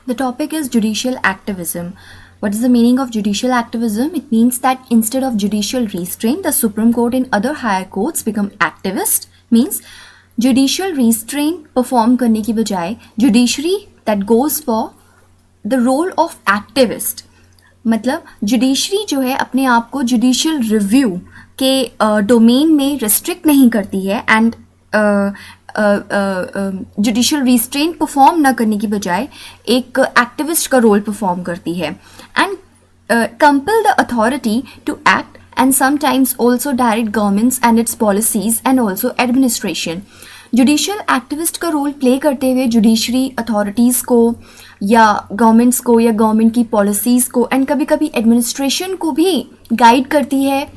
The topic is judicial activism. What is the meaning of judicial activism? It means that instead of judicial restraint, the Supreme Court and other higher courts become activist. Means judicial restraint perform करने की बजाय judiciary that goes for the role of activist. मतलब judiciary जो है अपने आप को judicial review के डोमेन में रिस्ट्रिक्ट नहीं करती है एंड जुडिशियल रिस्ट्रेंट परफॉर्म ना करने की बजाय एक एक्टिविस्ट का रोल परफॉर्म करती है and compel the authority to act and sometimes also direct governments and its policies and also administration. Judicial activist का रोल प्ले करते हुए जुडिशरी अथॉरिटीज़ को या गवर्नमेंट्स को या गवर्नमेंट की पॉलिसीज़ को एंड कभी कभी एडमिनिस्ट्रेशन को भी गाइड करती है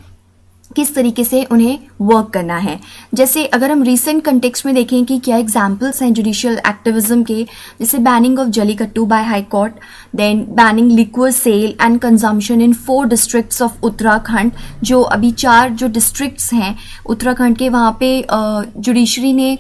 किस तरीके से उन्हें वर्क करना है. जैसे अगर हम रीसेंट कंटेक्स्ट में देखें कि क्या एग्जाम्पल्स हैं जुडिशियल एक्टिविज्म के, जैसे banning of Jallikattu by high court, then banning liquor sale and consumption in 4 districts of Uttarakhand. जो अभी 4 जो डिस्ट्रिक्ट्स हैं उत्तराखंड के, वहाँ पे जुडिशरी ने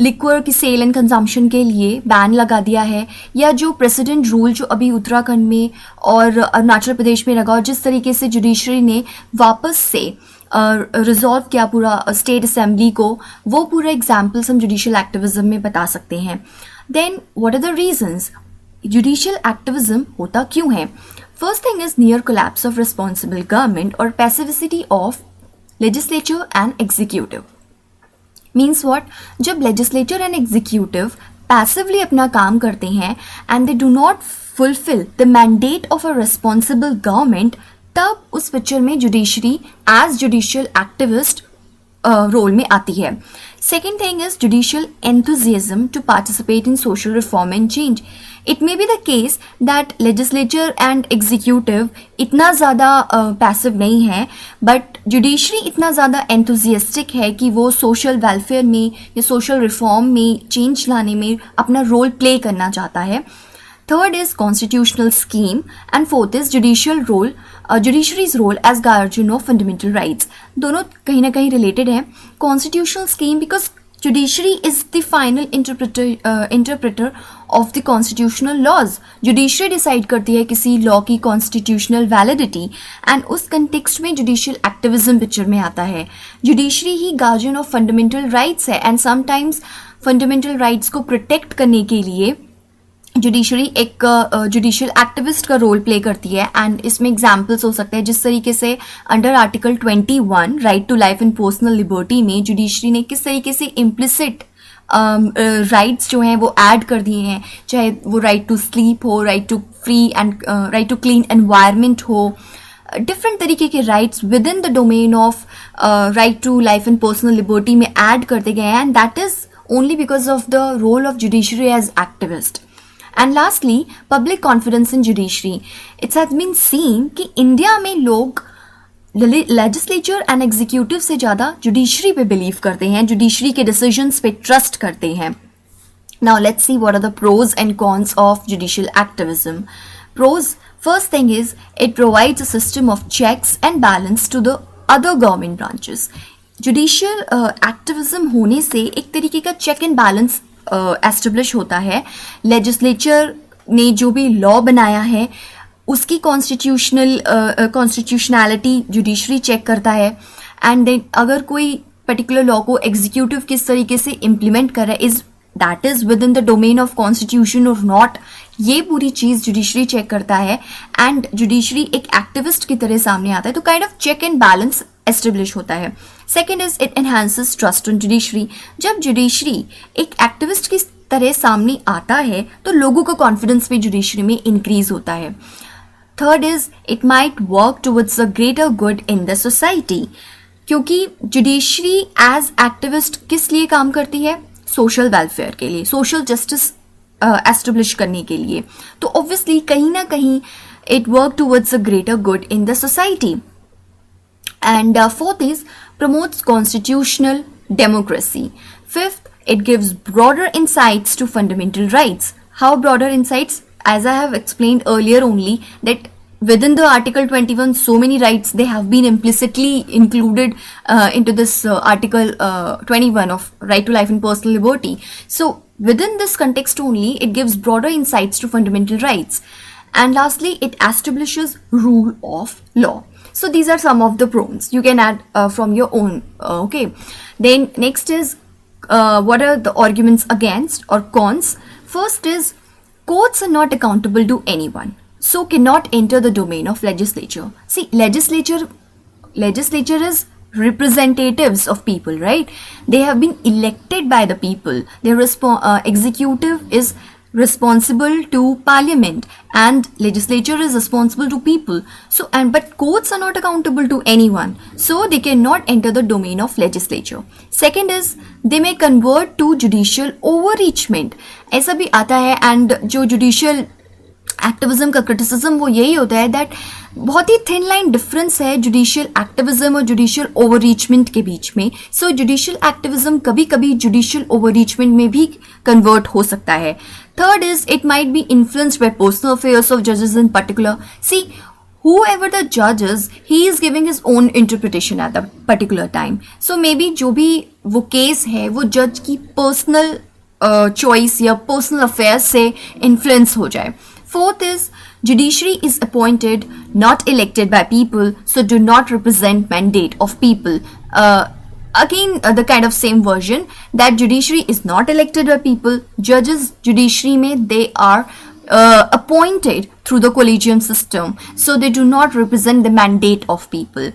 लिक्वर की सेल एंड कंजम्पशन के लिए बैन लगा दिया है. या जो प्रेसिडेंट रूल जो अभी उत्तराखंड में और अरुणाचल प्रदेश में लगा, और जिस तरीके से जुडिशरी ने वापस से रिजॉल्व किया पूरा स्टेट असेंबली को, वो पूरा एग्जाम्पल्स हम जुडिशियल एक्टिविज्म में बता सकते हैं. Then what are the reasons? Judicial activism होता क्यों है? First thing is near collapse of responsible government और passivity of legislature and executive. Means what? जब लेजिस्लेचर एंड एग्जीक्यूटिव पैसिवली अपना काम करते हैं and they do not fulfil the mandate of a responsible government, तब उस पिक्चर में judiciary as judicial activist role में आती है. Second thing is judicial enthusiasm to participate in social reform and change. It may be the case that legislature and executive इतना ज़्यादा passive नहीं है, बट जुडिशरी इतना ज़्यादा enthusiastic है कि वो सोशल वेलफेयर में या सोशल रिफॉर्म में चेंज लाने में अपना रोल प्ले करना चाहता है. Third is constitutional scheme and fourth is judicial role, judiciary's role as guardian of fundamental rights. दोनों कहीं ना कहीं related हैं. Constitutional scheme because judiciary is the final interpreter of the constitutional laws. Judiciary decide करती है किसी law की constitutional validity and उस context में judicial activism picture में आता है. Judiciary he guardian of fundamental rights है and sometimes fundamental rights को protect करने के लिए जुडिशरी एक जुडिशियल एक्टिविस्ट का रोल प्ले करती है. एंड इसमें एग्जाम्पल्स हो सकते हैं जिस तरीके से under article 21 right to life and personal liberty में जुडिशरी ने किस तरीके से इम्प्लिसिट राइट्स जो हैं वो ऐड कर दिए हैं, चाहे वो राइट टू स्लीप हो, right to free and right to clean environment हो, डिफरेंट तरीके के rights within the domain of right to life and personal liberty में ऐड करते गए हैं. And that is only because of the role of judiciary as activist. And lastly, public confidence in judiciary. It has been seen कि India में लोग legislature and executive से ज़्यादा judiciary पे बिलीव करते हैं, जुडिशरी के डिसीजंस पे ट्रस्ट करते हैं. Now let's see what are the pros and cons of judicial activism. Pros, first thing is it provides a system of checks and balance to the other government branches. Judicial activism होने से एक तरीके का check and balance establish होता है. Legislature ने जो भी लॉ बनाया है उसकी कॉन्स्टिट्यूशनैलिटी जुडिशरी चेक करता है. एंड देन अगर कोई पर्टिकुलर लॉ को एग्जीक्यूटिव किस तरीके से इम्प्लीमेंट कर रहा है, is that is with in the domain of constitution और नॉट, ये पूरी चीज़ जुडिशरी चेक करता है. एंड जुडिशरी एक एक्टिविस्ट की तरह सामने आता है, तो kind of check and balance establish होता है. Second is it enhances trust in judiciary. जब जुडिशरी एक एक्टिविस्ट की तरह सामने आता है तो लोगों का कॉन्फिडेंस भी जुडिशरी में इंक्रीज होता है. Third is it might work towards a greater good in the society. क्योंकि जुडिशरी एज एक्टिविस्ट किस लिए काम करती है? सोशल वेलफेयर के लिए, सोशल जस्टिस एस्टेब्लिश करने के लिए. तो ऑब्वियसली कहीं ना कहीं it work towards a greater good in the society. And fourth is promotes constitutional democracy. Fifth, it gives broader insights to fundamental rights. How broader insights? As I have explained earlier only that within the Article 21, so many rights they have been implicitly included into this Article 21 of right to life and personal liberty. So within this context only, it gives broader insights to fundamental rights. And lastly, it establishes rule of law. So these are some of the pros. You can add from your own. Okay. Then next is what are the arguments against or cons? First is courts are not accountable to anyone, so cannot enter the domain of legislature. See, legislature is representatives of people, right? They have been elected by the people. Their executive is responsible to parliament and legislature is responsible to people. So but courts are not accountable to anyone, so they cannot enter the domain of legislature. Second is they may convert to judicial overreachment. ऐसा भी आता है, and जो judicial activism का criticism वो यही होता है दैट बहुत ही थिन लाइन डिफरेंस है जुडिशियल एक्टिविज्म और जुडिशियल ओवररीचमेंट के बीच में. सो जुडिशियल एक्टिविज्म कभी कभी जुडिशियल ओवररीचमेंट में भी कन्वर्ट हो सकता है. Third is it might be influenced by personal affairs of जजेस in particular. See, whoever the judge is, he is giving his own interpretation at the particular time. So maybe जो भी वो case है वो जज की पर्सनल चॉइस या personal affairs से इन्फ्लुएंस हो जाए. Fourth is judiciary is appointed, not elected by people, so do not represent mandate of people. Again, the kind of same version that judiciary is not elected by people. Judges judiciary mein they are appointed through the collegium system, so they do not represent the mandate of people.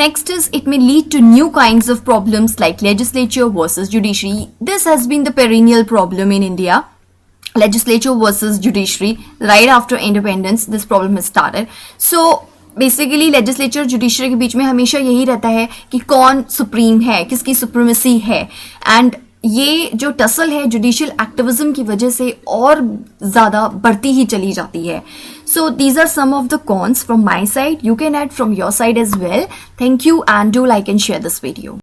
Next is it may lead to new kinds of problems like legislature versus judiciary. This has been the perennial problem in India. Legislature versus judiciary. Right after independence, this problem has started. So basically legislature judiciary के बीच में हमेशा यही रहता है कि कौन supreme है, किसकी सुप्रीमेसी है. एंड ये जो टसल है जुडिशियल एक्टिविज्म की वजह से और ज्यादा बढ़ती ही चली जाती है. So these are some of the cons from my side. You can add from your side as well. Thank you and do like and share this video.